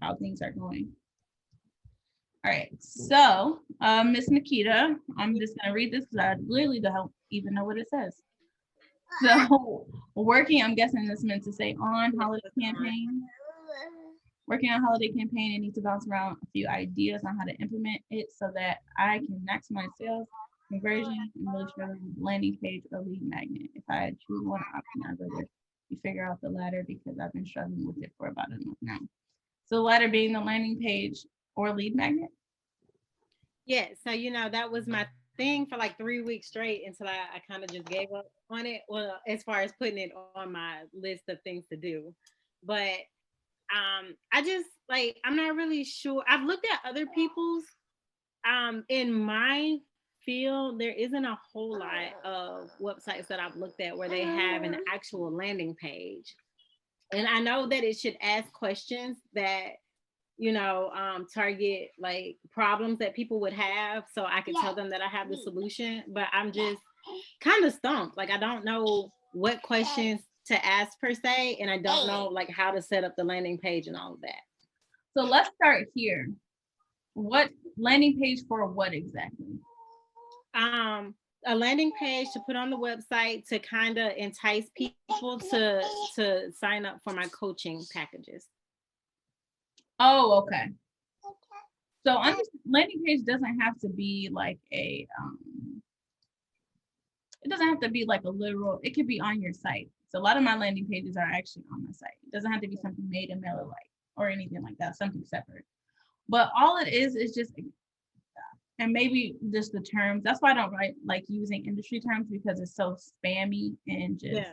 how things are going. All right, so Miss Nikita, I'm just gonna read this because I literally don't even know what it says. So working, I'm guessing this meant to say on holiday campaign. Working on holiday campaign, I need to bounce around a few ideas on how to implement it so that I can maximize sales, conversion, and really struggling with landing page or lead magnet. If I choose one option, I'd rather you figure out the latter because I've been struggling with it for about a month now. So the latter being the landing page or lead magnet. Yeah, so that was my thing for like 3 weeks straight until I kind of just gave up on it. Well, as far as putting it on my list of things to do. But I just like I'm not really sure. I've looked at other people's in my field, there isn't a whole lot of websites that I've looked at where they have an actual landing page. And I know that it should ask questions that target like problems that people would have, so I could tell them that I have the solution. But I'm just kind of stumped. Like I don't know what questions to ask per se, and I don't know like how to set up the landing page and all of that. So let's start here. What landing page for what exactly? A landing page to put on the website to kind of entice people to sign up for my coaching packages. Oh, okay. So landing page doesn't have to be like it doesn't have to be like a literal, it could be on your site. So a lot of my landing pages are actually on my site. It doesn't have to be something made in MailerLite or anything like that, something separate. But all it is just, and maybe just the terms. That's why I don't like using industry terms because it's so spammy and just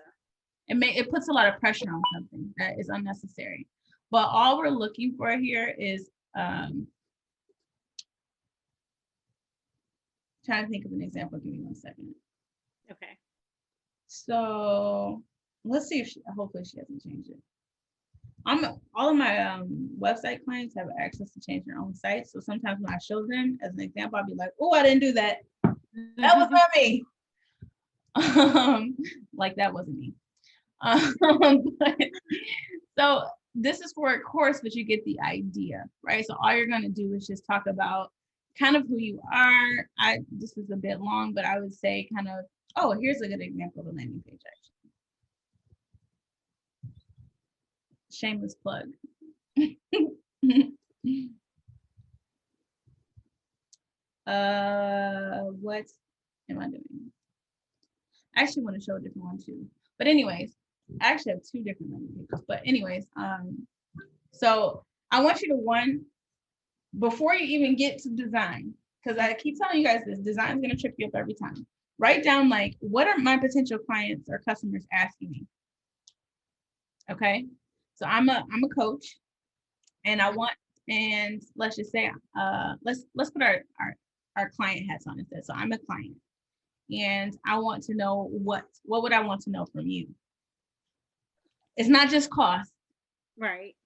it puts a lot of pressure on something that is unnecessary. But all we're looking for here is trying to think of an example. Give me 1 second. Okay. So let's see if hopefully she hasn't changed it. All of my website clients have access to change their own sites. So sometimes when I show them as an example, I'll be like, oh, I didn't do that. That was not me. Like that wasn't me. So this is for a course, but you get the idea, right? So all you're going to do is just talk about kind of who you are. This is a bit long, but I would say kind of, oh, here's a good example of a landing page actually. Shameless plug. What am I doing? I actually want to show a different one too. But anyways, I actually have 2 different landing pages. But anyways, so I want you to before you even get to design, because I keep telling you guys this, design is going to trip you up every time. Write down like, what are my potential clients or customers asking me? Okay, so I'm a coach, and and let's just say let's put our client hats on instead. So I'm a client, and I want to know what would I want to know from you? It's not just cost, right?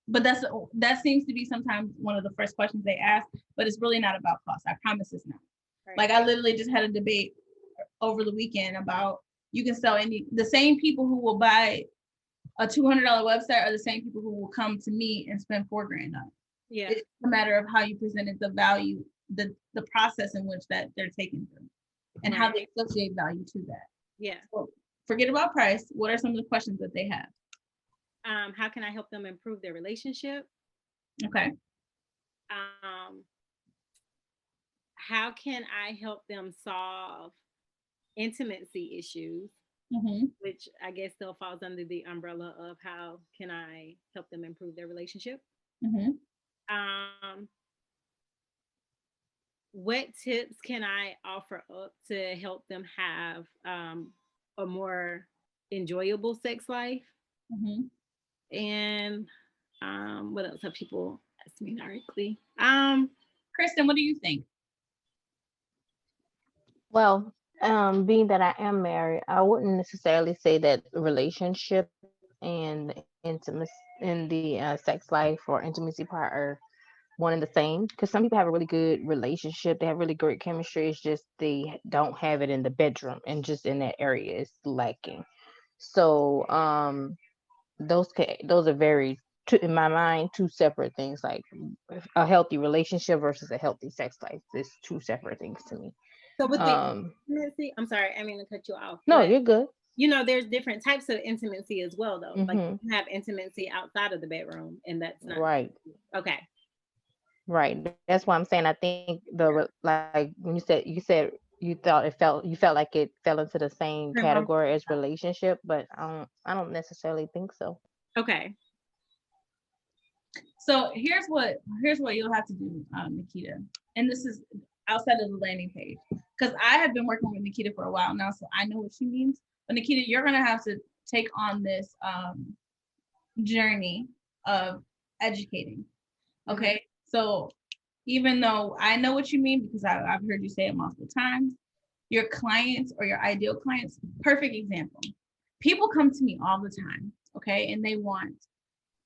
But that seems to be sometimes one of the first questions they ask. But it's really not about cost. I promise it's not. Right. Like I literally just had a debate over the weekend about you can sell the same people who will buy a $200 website are the same people who will come to me and spend $4,000 on it. Yeah, it's a matter of how you presented the value, the process in which that they're taking through, and how they associate value to that. Yeah. So forget about price. What are some of the questions that they have? How can I help them improve their relationship? Okay. How can I help them solve intimacy issues? Which I guess still falls under the umbrella of how can I help them improve their relationship? What tips can I offer up to help them have a more enjoyable sex life? And what else have people asked me directly? Kristen, what do you think? Well, being that I am married, I wouldn't necessarily say that relationship and intimacy in the sex life or intimacy part are one and the same. Because some people have a really good relationship, they have really great chemistry. It's just they don't have it in the bedroom, and just in that area is lacking. So those are very in my mind, two separate things. Like a healthy relationship versus a healthy sex life. It's two separate things to me. So with the Um, intimacy, I'm sorry, I mean to cut you off, no, but you're good. there's different types of intimacy as well, though. Like Hmm. you can have intimacy outside of the bedroom, and that's not Right. okay. Right. That's why I'm saying I think like when you felt like it fell into the same category as relationship, but I don't necessarily think so. Okay. So here's what you'll have to do, Nikita. And this is outside of the landing page. Because I have been working with Nikita for a while now, so I know what she means. But Nikita, you're gonna have to take on this journey of educating. Okay. So even though I know what you mean because I've heard you say it multiple times, your clients or your ideal clients, perfect example. People come to me all the time, okay, and they want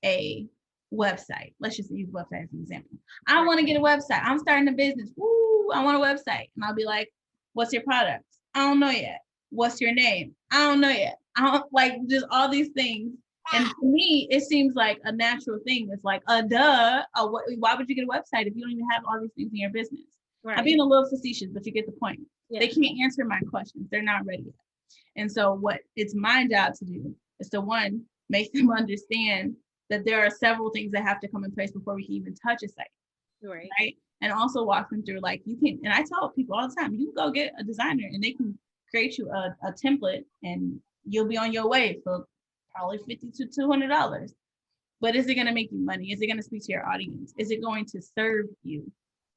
a website. Let's just use website as an example. I want to get a website. I'm starting a business. Woo, I want a website. And I'll be like, what's your product? I don't know yet. What's your name? I don't know yet. I don't like just all these things. And to me, it seems like a natural thing. It's like why would you get a website if you don't even have all these things in your business? Right. I'm being a little facetious, but you get the point. Yeah. They can't answer my questions. They're not ready yet. And so what it's my job to do is to, one, make them understand that there are several things that have to come in place before we can even touch a site. Right. And also walk them through, like, you can, and I tell people all the time, you can go get a designer and they can create you a template and you'll be on your way for probably $50 to $200. But is it going to make you money? Is it going to speak to your audience? Is it going to serve you?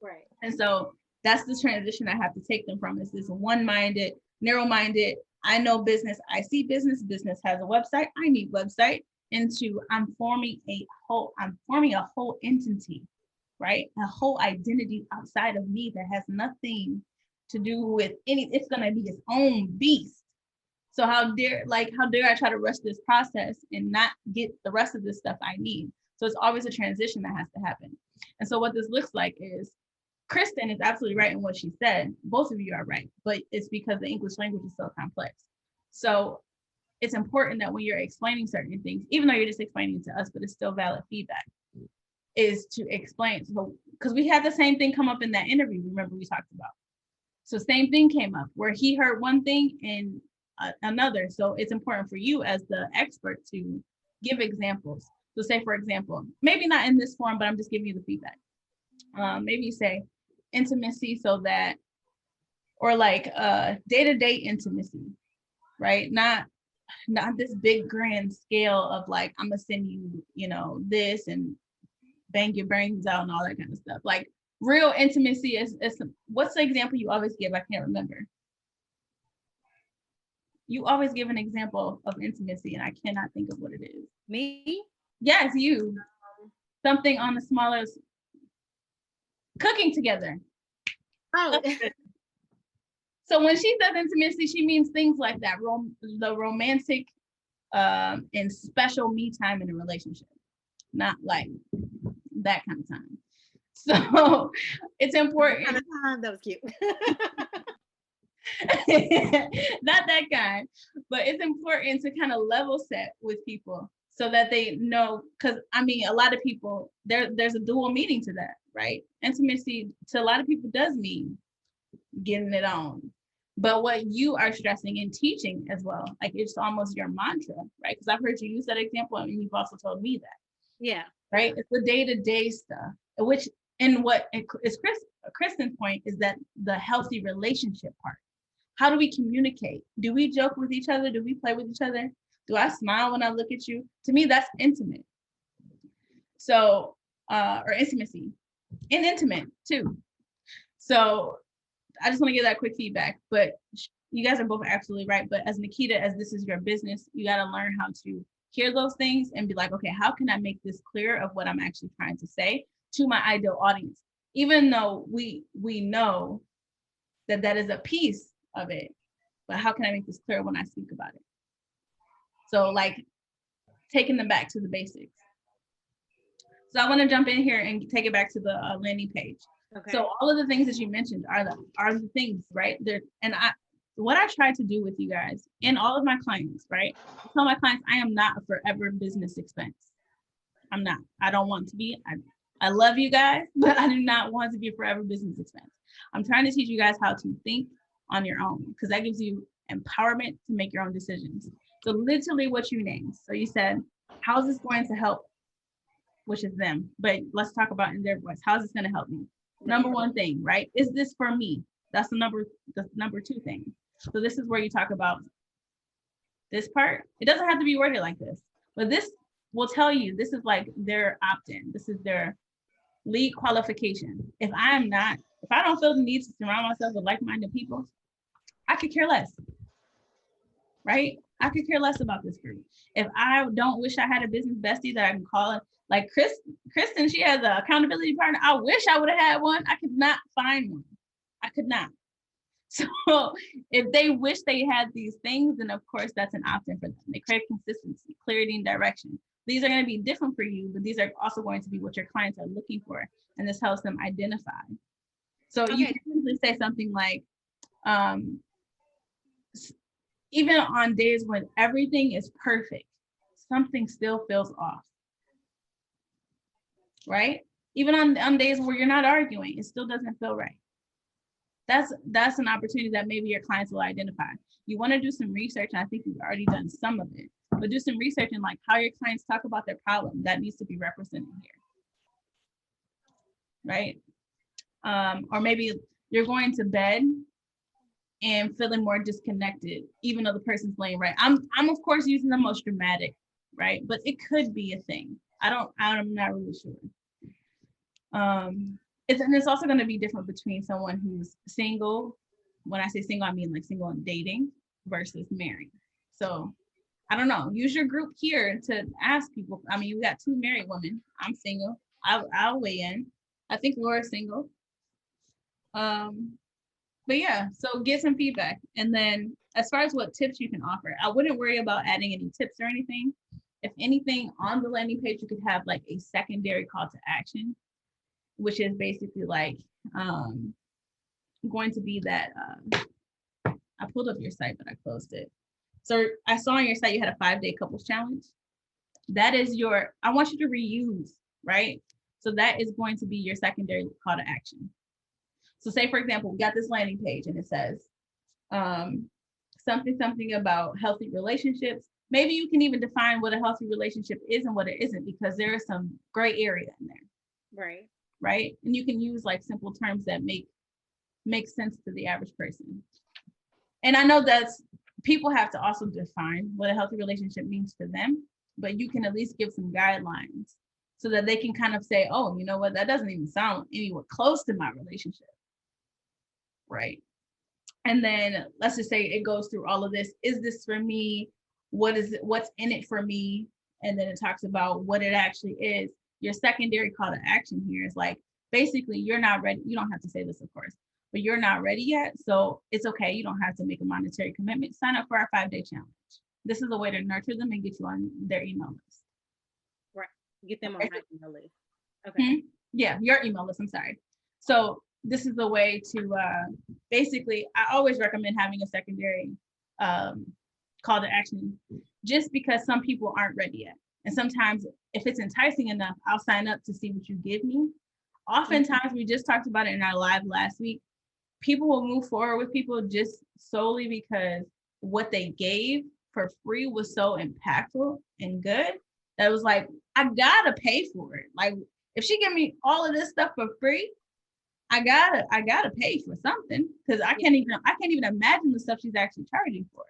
Right. And so that's the transition I have to take them from, is this one-minded, narrow-minded, I know business, I see business, business has a website, I need website, into I'm forming a whole entity, right? A whole identity outside of me that has nothing to do with it's gonna be its own beast. So how dare I try to rush this process and not get the rest of this stuff I need? So it's always a transition that has to happen. And so what this looks like is, Kristen is absolutely right in what she said. Both of you are right, but it's because the English language is so complex. So it's important that when you're explaining certain things, even though you're just explaining it to us, but it's still valid feedback, is to explain. So, because we had the same thing come up in that interview, remember we talked about. So same thing came up where he heard one thing and another. So it's important for you as the expert to give examples. So say, for example, maybe not in this form, but I'm just giving you the feedback. Maybe you say intimacy, so that, or like day-to-day intimacy, right? Not this big grand scale of like, I'm gonna send you, this and bang your brains out and all that kind of stuff. Like real intimacy is what's the example you always give? I can't remember. You always give an example of intimacy and I cannot think of what it is. Me? Yes, you. Something on the smallest. Cooking together. Oh. So when she says intimacy, she means things like that, the romantic and special me time in a relationship, not like that kind of time. So it's important. Kind of time, that was cute. Not that kind, but it's important to kind of level set with people so that they know, because I mean, a lot of people, there's a dual meaning to that, right? Intimacy to a lot of people does mean getting it on. But what you are stressing and teaching as well, like it's almost your mantra, right? Because I've heard you use that example and you've also told me that. Yeah. Right? It's the day-to-day stuff, which, and what is Kristen's point is that the healthy relationship part. How do we communicate? Do we joke with each other? Do we play with each other? Do I smile when I look at you? To me, that's intimate. So, or intimacy, and intimate too. So I just want to give that quick feedback, but you guys are both absolutely right. But as Nikita, as this is your business, you got to learn how to hear those things and be like, okay, how can I make this clear of what I'm actually trying to say to my ideal audience? Even though we know that is a piece of it, but how can I make this clear when I speak about it? So like taking them back to the basics. So I want to jump in here and take it back to the landing page. Okay. So all of the things that you mentioned are the things, right? What I try to do with you guys and all of my clients, right? I tell my clients I am not a forever business expense. I'm not. I don't want to be. I love you guys, but I do not want to be a forever business expense. I'm trying to teach you guys how to think on your own, because that gives you empowerment to make your own decisions. So literally what you named. So you said, how's this going to help? Which is them, but let's talk about in their voice. How's this going to help me? Number one thing, right? Is this for me? That's the number two thing. So this is where you talk about this part. It doesn't have to be worded like this, but this will tell you this is like their opt-in. This is their lead qualification. If I don't feel the need to surround myself with like-minded people, I could care less, right? I could care less about this group. If I don't wish I had a business bestie that I can call it, like Kristen, she has an accountability partner. I wish I would have had one. I could not find one. I could not. So if they wish they had these things, then of course that's an option for them. They crave consistency, clarity, and direction. These are going to be different for you, but these are also going to be what your clients are looking for. And this helps them identify. So you can simply say something like, even on days when everything is perfect, something still feels off, right? Even on days where you're not arguing, it still doesn't feel right. That's an opportunity that maybe your clients will identify. You want to do some research, and I think you've already done some of it, but do some research in like how your clients talk about their problem. That needs to be represented here, right? Or maybe you're going to bed and feeling more disconnected, even though the person's laying right. I'm of course using the most dramatic, right? But it could be a thing. I'm not really sure. And it's also going to be different between someone who's single. When I say single, I mean like single and dating versus married. So I don't know. Use your group here to ask people. I mean, we got 2 married women. I'm single. I'll weigh in. I think Laura's single. But yeah, so get some feedback. And then as far as what tips you can offer, I wouldn't worry about adding any tips or anything. If anything, on the landing page, you could have like a secondary call to action, which is basically like going to be that, I pulled up your site, but I closed it. So I saw on your site, you had a 5-day couples challenge. That is I want you to reuse, right? So that is going to be your secondary call to action. So say, for example, we got this landing page and it says something about healthy relationships. Maybe you can even define what a healthy relationship is and what it isn't, because there is some gray area in there. Right. Right. And you can use like simple terms that make sense to the average person. And I know that people have to also define what a healthy relationship means to them, but you can at least give some guidelines so that they can kind of say, oh, you know what, that doesn't even sound anywhere close to my relationship. Right. And then let's just say it goes through all of this. Is this for me? What's in it for me? And then it talks about what it actually is. Your secondary call to action here is like, basically, you're not ready. You don't have to say this, of course, but you're not ready yet. So it's okay. You don't have to make a monetary commitment. Sign up for our 5-day challenge. This is a way to nurture them and get you on their email list. Right. Get them on my email list. Okay. Yeah, your email list. I'm sorry. So this is the way to basically, I always recommend having a secondary call to action, just because some people aren't ready yet. And sometimes if it's enticing enough, I'll sign up to see what you give me. Oftentimes, we just talked about it in our live last week. People will move forward with people just solely because what they gave for free was so impactful and good that it was like, I gotta pay for it. Like if she give me all of this stuff for free, I gotta pay for something, because I can't even imagine the stuff she's actually charging for.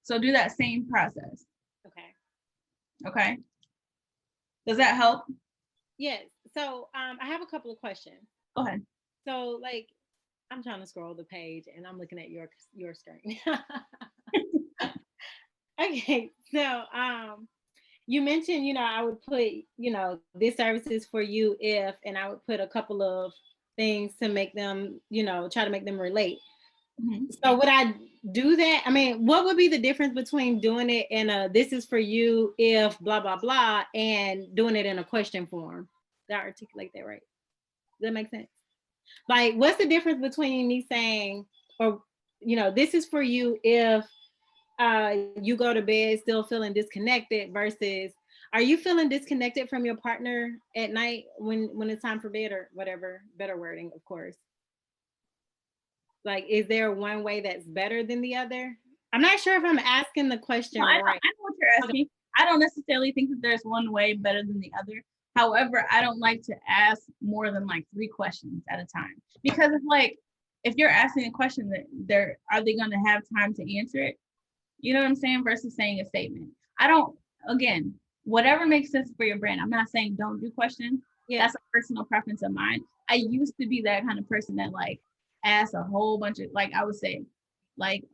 So do that same process. Okay. Does that help? Yes. So I have a couple of questions. Go ahead. So like, I'm trying to scroll the page and I'm looking at your screen. Okay. So you mentioned, I would put, this service is for you if, and I would put a couple of things to make them, try to make them relate. Mm-hmm. So would I do that? I mean, what would be the difference between doing it in a this is for you if blah, blah, blah, and doing it in a question form? Did I articulate that right? Does that make sense? Like, what's the difference between me saying, or, this is for you if you go to bed still feeling disconnected versus, Are you feeling disconnected from your partner at night when it's time for bed or whatever? Better wording, of course. Like, is there one way that's better than the other? I'm not sure if I'm asking the question No, right. I know what you're Okay. asking. I don't necessarily think that there's one way better than the other. However, I don't like to ask more than like 3 questions at a time because it's like if you're asking a question that are they going to have time to answer it? You know what I'm saying? Versus saying a statement. I don't. Again, whatever makes sense for your brand. I'm not saying don't do questions. Yeah. That's a personal preference of mine. I used to be that kind of person that like asks a whole bunch of like I would say like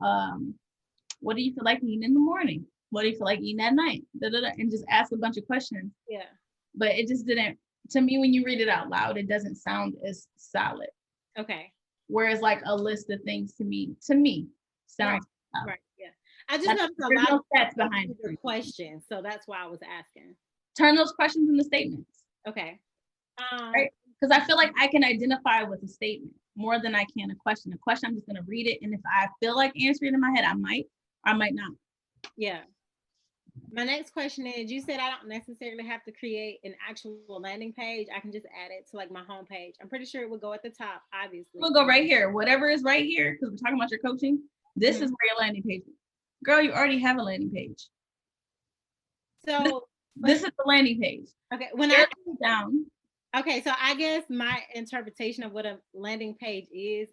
what do you feel like eating in the morning? What do you feel like eating at night? Da, da, da, and just ask a bunch of questions. Yeah. But it just didn't, to me, when you read it out loud, it doesn't sound as solid. Okay. Whereas like a list of things to me sounds solid. Right. Yeah. I just noticed a There's lot no of stats behind the it. questions, so that's why I was asking. Turn those questions into statements. Okay. Right? Because I feel like I can identify with a statement more than I can a question. A question, I'm just going to read it. And if I feel like answering it in my head, I might not. Yeah. My next question is, you said I don't necessarily have to create an actual landing page. I can just add it to like my homepage. I'm pretty sure it would go at the top, obviously. We'll go right here. Whatever is right here, because we're talking about your coaching. This is where your landing page is. Girl, you already have a landing page. So this is the landing page. Okay. Down. Okay, so I guess my interpretation of what a landing page is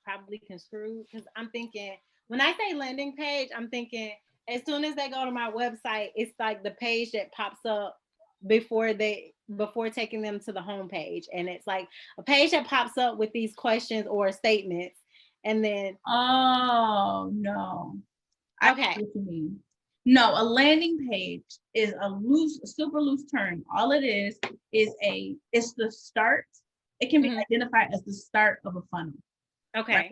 probably construed, because I'm thinking when I say landing page, I'm thinking as soon as they go to my website, it's like the page that pops up before taking them to the home page, and it's like a page that pops up with these questions or statements, and then oh no, okay, I see what you mean. No, a landing page is a super loose term. All it is it's the start. It can be identified as the start of a funnel. Okay. Right?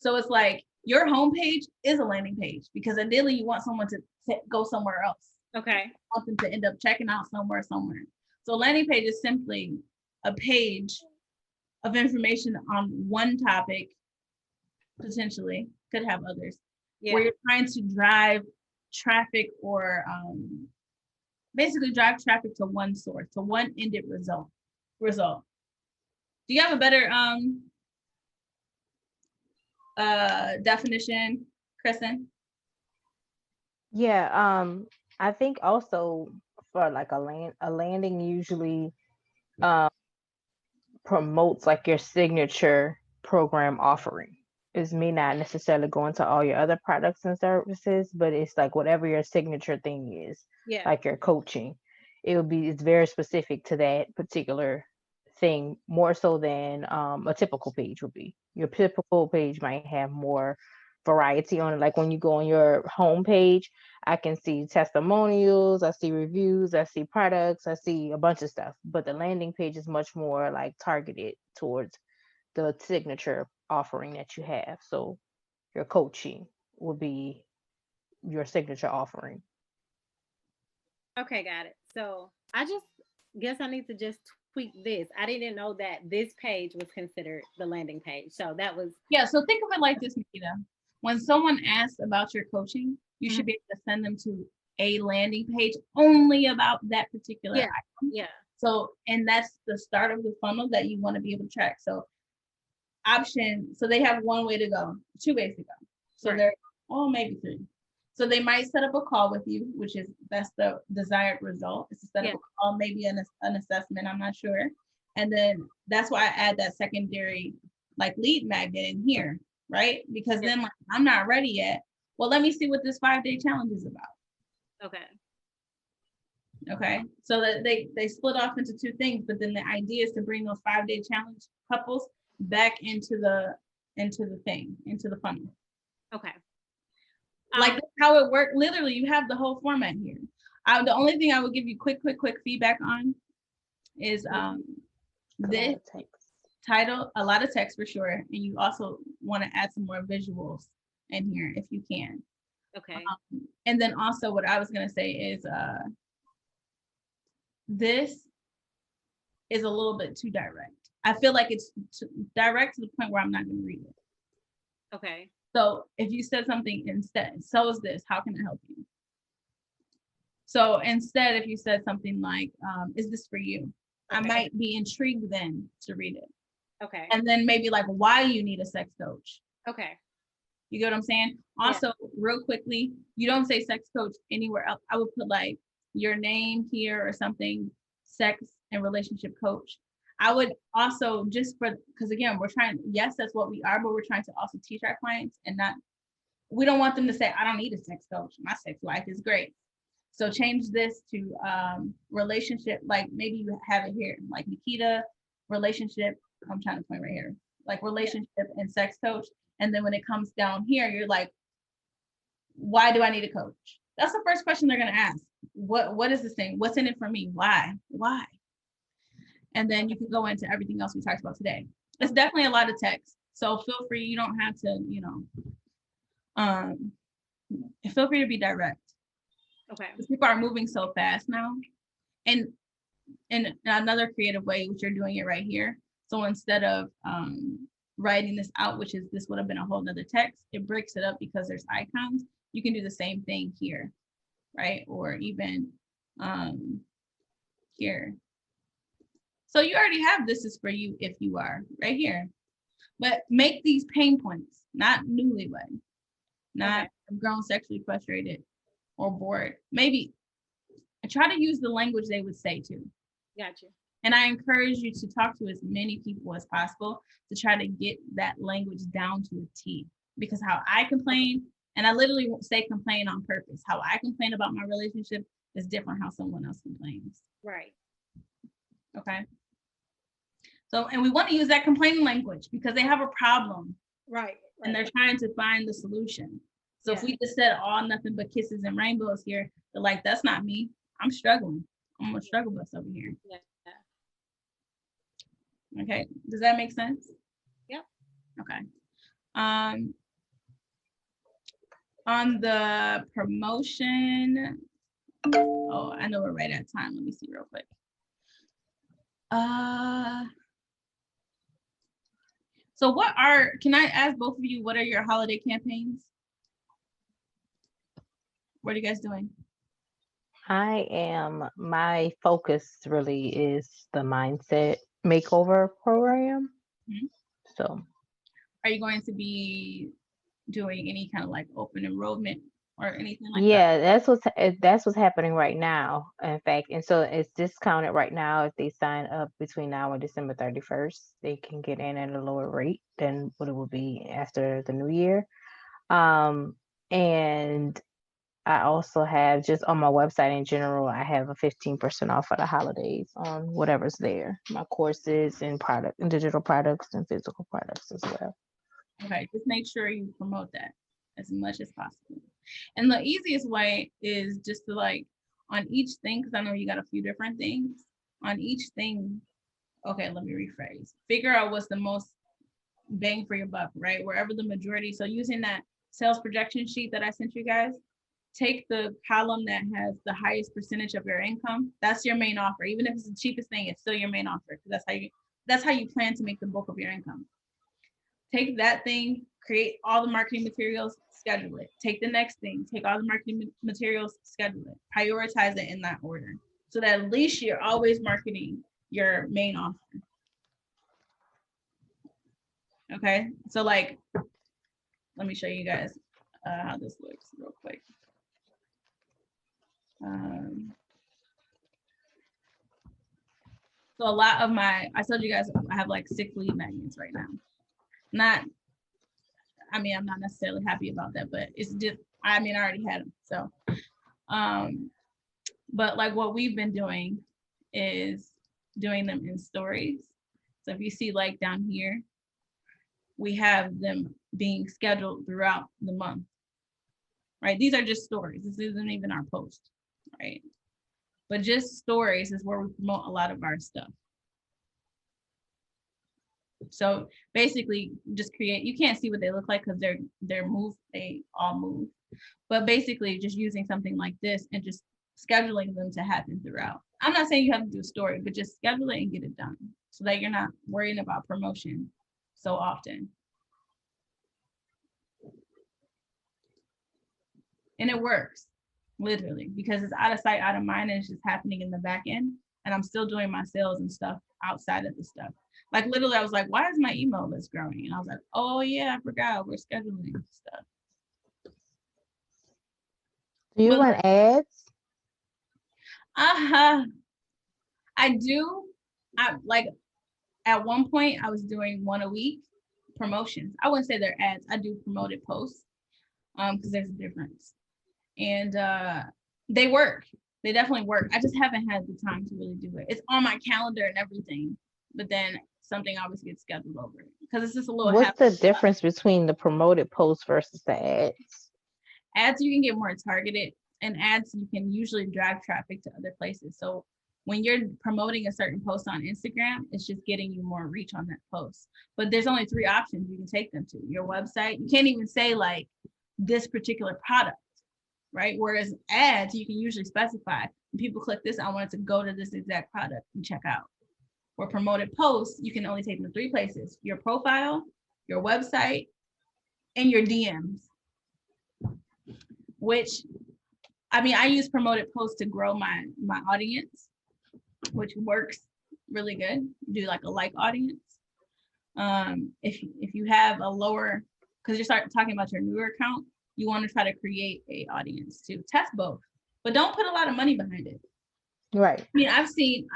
So it's like your homepage is a landing page because ideally you want someone to go somewhere else. Okay. You want them to end up checking out somewhere. So a landing page is simply a page of information on one topic, potentially, could have others, where you're trying to drive traffic or basically drive traffic to one source, to one ended result. Do you have a better definition, Kristen? Yeah, I think also for like a landing usually promotes like your signature program offering. It's me not necessarily going to all your other products and services, but it's like whatever your signature thing is, like your coaching. It's very specific to that particular thing, more so than a typical page would be. Your typical page might have more variety on it. Like when you go on your home page, I can see testimonials, I see reviews, I see products, I see a bunch of stuff. But the landing page is much more like targeted towards the signature offering that you have. So your coaching will be your signature offering. Okay, got it. So I just guess I need to just tweak this. I didn't know that this page was considered the landing page. So that was So think of it like this, Nikita. When someone asks about your coaching, you should be able to send them to a landing page only about that particular item. Yeah. So, and that's the start of the funnel that you want to be able to track. So so they have one way to go, 2 ways to go. So they're, maybe 3. So they might set up a call with you, that's the desired result. It's to set up a call, maybe an assessment, I'm not sure. And then that's why I add that secondary like lead magnet in here, right? Because then like, I'm not ready yet. Well, let me see what this 5-day challenge is about. Okay. So that they split off into 2 things, but then the idea is to bring those 5-day challenge couples back into the funnel. Okay. Like that's how it worked. Literally, you have the whole format here. The only thing I would give you quick feedback on is this title, a lot of text for sure, and you also want to add some more visuals in here if you can. Okay. And then also what I was gonna say is this is a little bit too direct. I feel like it's direct to the point where I'm not gonna read it. Okay. So if you said something instead, so is this, how can I help you? So instead, if you said something like, is this for you? I Okay. might be intrigued then to read it. Okay. And then maybe like why you need a sex coach. Okay. You get what I'm saying? Also, real quickly, you don't say sex coach anywhere else. I would put like your name here or something, sex and relationship coach. I would also just because again, we're trying, yes, that's what we are, but we're trying to also teach our clients and not, we don't want them to say, I don't need a sex coach. My sex life is great. So change this to relationship, like maybe you have it here, like Nikita, relationship, I'm trying to point right here, like relationship and sex coach. And then when it comes down here, you're like, why do I need a coach? That's the first question they're gonna ask. What is this thing? What's in it for me? Why? Why? And then you can go into everything else we talked about today. It's definitely a lot of text. So feel free, you don't have to, feel free to be direct. Okay. Because people are moving so fast now. And in another creative way, which you're doing it right here. So instead of writing this out, which is this would have been a whole nother text, it breaks it up because there's icons. You can do the same thing here, right? Or even here. So you already have this is for you if you are right here. But make these pain points, not newlywed, not grown sexually frustrated or bored. Maybe try to use the language they would say too. Gotcha. And I encourage you to talk to as many people as possible to try to get that language down to a T. Because how I complain, and I literally won't say complain on purpose, how I complain about my relationship is different how someone else complains. Right. Okay. So, and we want to use that complaining language because they have a problem. Right. And they're trying to find the solution. So if we just said all nothing but kisses and rainbows here, they're like, that's not me. I'm struggling. I'm a struggle bus over here. Yeah. Okay. Does that make sense? Yep. Okay. On the promotion, oh, I know we're right at time. Let me see real quick. So can I ask both of you, what are your holiday campaigns? What are you guys doing? My focus really is the mindset makeover program. Mm-hmm. So are you going to be doing any kind of like open enrollment or anything like that? That's what's happening right now, in fact. And so it's discounted right now. If they sign up between now and December 31st, they can get in at a lower rate than what it will be after the new year. And I also have, just on my website in general, I have a 15% off for the holidays on whatever's there. My courses and digital products and physical products as well. Okay, just make sure you promote that as much as possible. And the easiest way is just to like on each thing, because I know you got a few different things. On each thing, okay, let me rephrase. Figure out what's the most bang for your buck, right? Wherever the majority. So using that sales projection sheet that I sent you guys, take the column that has the highest percentage of your income. That's your main offer. Even if it's the cheapest thing, it's still your main offer because that's how you plan to make the bulk of your income. Take that thing, create all the marketing materials, schedule it. Take the next thing, take all the marketing materials, schedule it. Prioritize it in that order so that at least you're always marketing your main offer. Okay, so like, let me show you guys how this looks real quick. So a lot of I told you guys I have like 6 lead magnets right now. I'm not necessarily happy about that, but it's just, I already had them. So, but like what we've been doing is doing them in stories. So if you see like down here, we have them being scheduled throughout the month, right? These are just stories. This isn't even our post, right? But just stories is where we promote a lot of our stuff. So basically just create, you can't see what they look like because they all move. But basically just using something like this and just scheduling them to happen throughout. I'm not saying you have to do a story, but just schedule it and get it done so that you're not worrying about promotion so often. And it works. literally, because it's out of sight, out of mind, and it's just happening in the back end. And I'm still doing my sales and stuff outside of the stuff. Like literally, I was like, why is my email list growing? And I was like, oh yeah, I forgot we're scheduling stuff. Do you But run ads? I do. I like at one point I was doing one a week promotions. I wouldn't say they're ads. I do promoted posts because there's a difference. And they work. They definitely work. I just haven't had the time to really do it. It's on my calendar and everything, but then something always gets scheduled over it because it's just a little. What's the difference between the promoted posts versus the ads? Ads, you can get more targeted, and ads, you can usually drive traffic to other places. So when you're promoting a certain post on Instagram, it's just getting you more reach on that post. But there's only 3 options you can take them to. Your website, you can't even say like this particular product, right? Whereas ads, you can usually specify, when people click this, I want it to go to this exact product and check out. Or promoted posts, you can only take them to 3 places: your profile, your website, and your DMs. Which, I mean, I use promoted posts to grow my audience, which works really good. Do like a like audience. If you have a lower, because you start talking about your newer account, you want to try to create a audience to test both, but don't put a lot of money behind it. Right. I mean,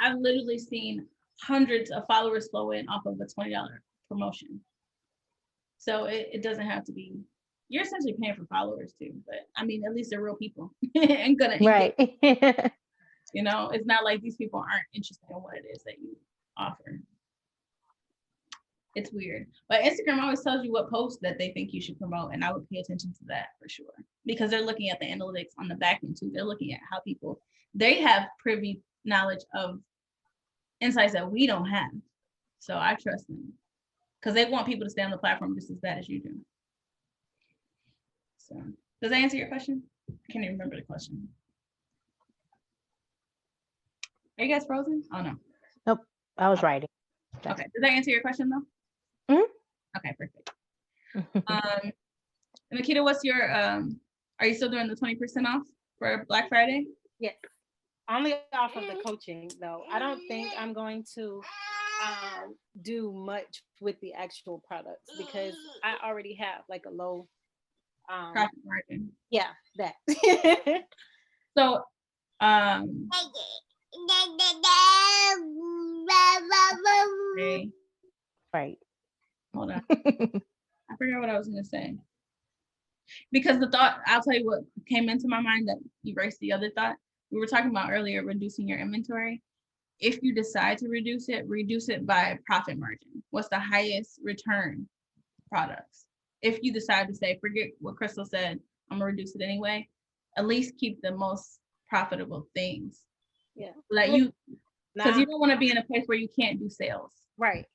I've literally seen hundreds of followers flow in off of a $20 promotion. So it doesn't have to be. You're essentially paying for followers too, but I mean, at least they're real people and gonna engage. Right. You know, it's not like these people aren't interested in what it is that you offer. It's weird, but Instagram always tells you what posts that they think you should promote, and I would pay attention to that for sure, because they're looking at the analytics on the back end too. They're looking at how people, they have privy knowledge of insights that we don't have. So I trust them because they want people to stay on the platform just as bad as you do. So does that answer your question? I can't even remember the question. Are you guys frozen? Oh no. Nope. I was writing. Okay. Does that answer your question though? Okay, perfect. Nikita, what's your are you still doing the 20% off for Black Friday? Yes. Only off of the coaching though. I don't think I'm going to do much with the actual products because I already have like a low Profit margin. Yeah, that. So okay. Right. Hold on. I forgot what I was gonna say. Because the thought, I'll tell you what came into my mind that erased the other thought. We were talking about earlier, reducing your inventory. If you decide to reduce it by profit margin. What's the highest return products? If you decide to say, forget what Crystal said, I'm gonna reduce it anyway, at least keep the most profitable things. Yeah. Like you, because you don't want to be in a place where you can't do sales. Right.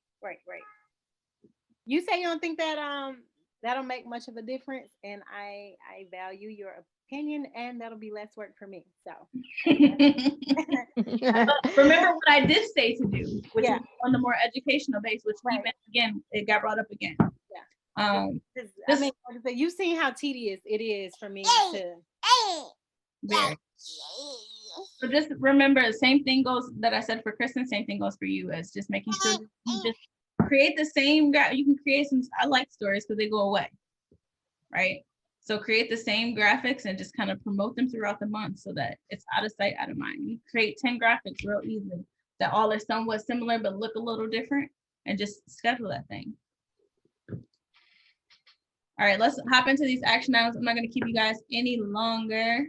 You say you don't think that that'll make much of a difference, and I value your opinion, and that'll be less work for me. So remember what I did say to do, which is on the more educational base, which even again it got brought up again. I mean, you've seen how tedious it is for me to. Very. So just remember, the same thing goes that I said for Kristen, same thing goes for you, as just making sure you just create the same, you can create some, I like stories because they go away, right? So create the same graphics and just kind of promote them throughout the month so that it's out of sight, out of mind. You create 10 graphics real easily that all are somewhat similar but look a little different, and just schedule that thing. All right, let's hop into these action items. I'm not going to keep you guys any longer.